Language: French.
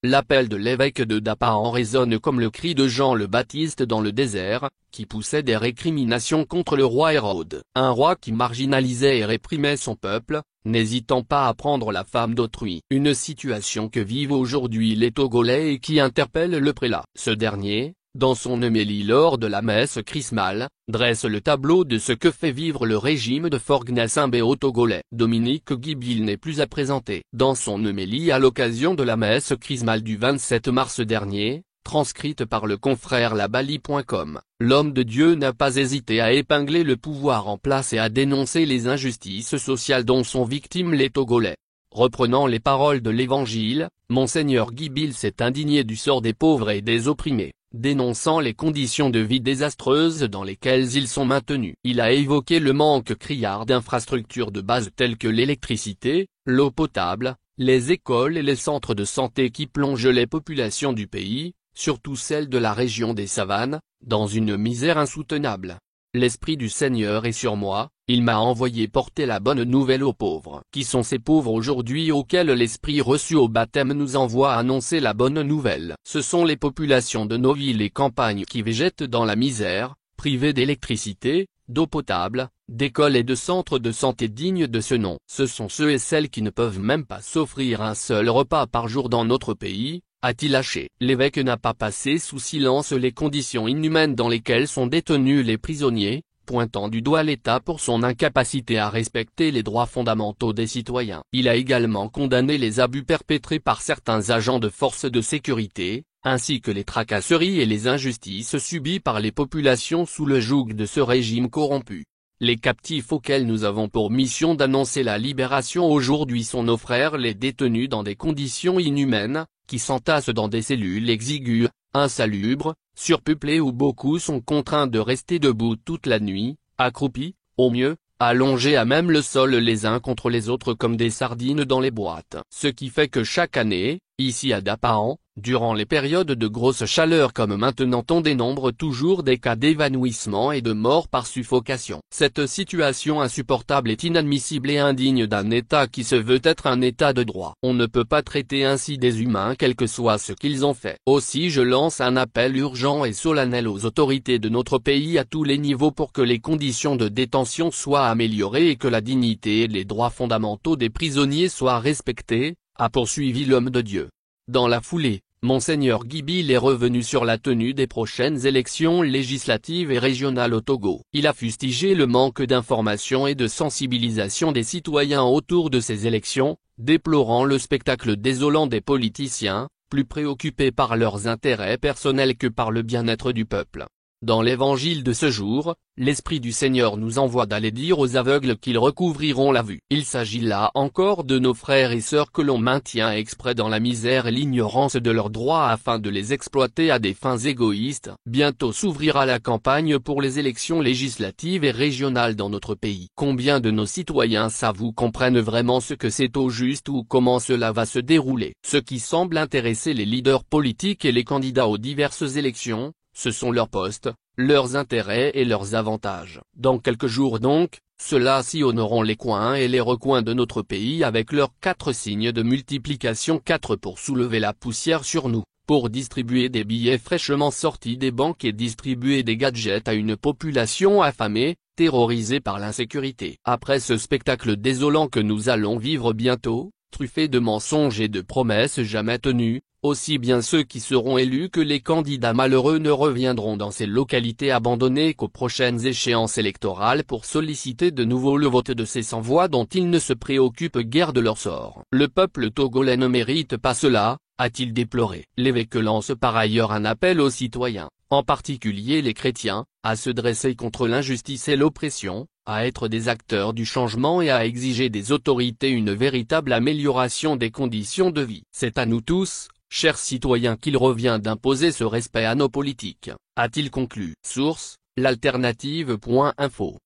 L'appel de l'évêque de Dapahan résonne comme le cri de Jean le Baptiste dans le désert, qui poussait des récriminations contre le roi Hérode. Un roi qui marginalisait et réprimait son peuple, n'hésitant pas à prendre la femme d'autrui. Une situation que vivent aujourd'hui les Togolais et qui interpelle le prélat. Ce dernier, dans son homélie lors de la messe chrismale, dresse le tableau de ce que fait vivre le régime de Faure-Gnassingbé aux Togolais. Dominique Guibil n'est plus à présenter. Dans son homélie à l'occasion de la messe chrismale du 27 mars dernier, transcrite par le confrère labali.com, l'homme de Dieu n'a pas hésité à épingler le pouvoir en place et à dénoncer les injustices sociales dont sont victimes les Togolais. Reprenant les paroles de l'Évangile, Monseigneur Guibil s'est indigné du sort des pauvres et des opprimés, dénonçant les conditions de vie désastreuses dans lesquelles ils sont maintenus. Il a évoqué le manque criard d'infrastructures de base telles que l'électricité, l'eau potable, les écoles et les centres de santé qui plongent les populations du pays, surtout celles de la région des savanes, dans une misère insoutenable. L'Esprit du Seigneur est sur moi, il m'a envoyé porter la bonne nouvelle aux pauvres. Qui sont ces pauvres aujourd'hui auxquels l'Esprit reçu au baptême nous envoie annoncer la bonne nouvelle? Ce sont les populations de nos villes et campagnes qui végètent dans la misère, privées d'électricité, d'eau potable, d'écoles et de centres de santé dignes de ce nom. Ce sont ceux et celles qui ne peuvent même pas s'offrir un seul repas par jour dans notre pays, a-t-il haché. L'évêque n'a pas passé sous silence les conditions inhumaines dans lesquelles sont détenus les prisonniers, pointant du doigt l'État pour son incapacité à respecter les droits fondamentaux des citoyens. Il a également condamné les abus perpétrés par certains agents de forces de sécurité, ainsi que les tracasseries et les injustices subies par les populations sous le joug de ce régime corrompu. Les captifs auxquels nous avons pour mission d'annoncer la libération aujourd'hui sont nos frères les détenus dans des conditions inhumaines, qui s'entassent dans des cellules exiguës, insalubres, surpeuplées où beaucoup sont contraints de rester debout toute la nuit, accroupis, au mieux, allongés à même le sol les uns contre les autres comme des sardines dans les boîtes. Ce qui fait que chaque année, ici à Dapahan, durant les périodes de grosse chaleur comme maintenant on dénombre toujours des cas d'évanouissement et de mort par suffocation. Cette situation insupportable est inadmissible et indigne d'un État qui se veut être un État de droit. On ne peut pas traiter ainsi des humains quel que soit ce qu'ils ont fait. Aussi je lance un appel urgent et solennel aux autorités de notre pays à tous les niveaux pour que les conditions de détention soient améliorées et que la dignité et les droits fondamentaux des prisonniers soient respectés, a poursuivi l'homme de Dieu. Dans la foulée, Monseigneur Guibil est revenu sur la tenue des prochaines élections législatives et régionales au Togo. Il a fustigé le manque d'information et de sensibilisation des citoyens autour de ces élections, déplorant le spectacle désolant des politiciens, plus préoccupés par leurs intérêts personnels que par le bien-être du peuple. Dans l'évangile de ce jour, l'Esprit du Seigneur nous envoie d'aller dire aux aveugles qu'ils recouvriront la vue. Il s'agit là encore de nos frères et sœurs que l'on maintient exprès dans la misère et l'ignorance de leurs droits afin de les exploiter à des fins égoïstes. Bientôt s'ouvrira la campagne pour les élections législatives et régionales dans notre pays. Combien de nos citoyens savent ou comprennent vraiment ce que c'est au juste ou comment cela va se dérouler? Ce qui semble intéresser les leaders politiques et les candidats aux diverses élections, ce sont leurs postes, leurs intérêts et leurs avantages. Dans quelques jours donc, ceux-là sillonneront les coins et les recoins de notre pays avec leurs 4 signes de multiplication 4 pour soulever la poussière sur nous, pour distribuer des billets fraîchement sortis des banques et distribuer des gadgets à une population affamée, terrorisée par l'insécurité. Après ce spectacle désolant que nous allons vivre bientôt, truffé de mensonges et de promesses jamais tenues, aussi bien ceux qui seront élus que les candidats malheureux ne reviendront dans ces localités abandonnées qu'aux prochaines échéances électorales pour solliciter de nouveau le vote de ces sans-voix dont ils ne se préoccupent guère de leur sort. Le peuple togolais ne mérite pas cela, a-t-il déploré. L'évêque lance par ailleurs un appel aux citoyens, en particulier les chrétiens, à se dresser contre l'injustice et l'oppression, à être des acteurs du changement et à exiger des autorités une véritable amélioration des conditions de vie. C'est à nous tous, chers citoyens, qu'il revient d'imposer ce respect à nos politiques, a-t-il conclu. Source, l'alternative.info.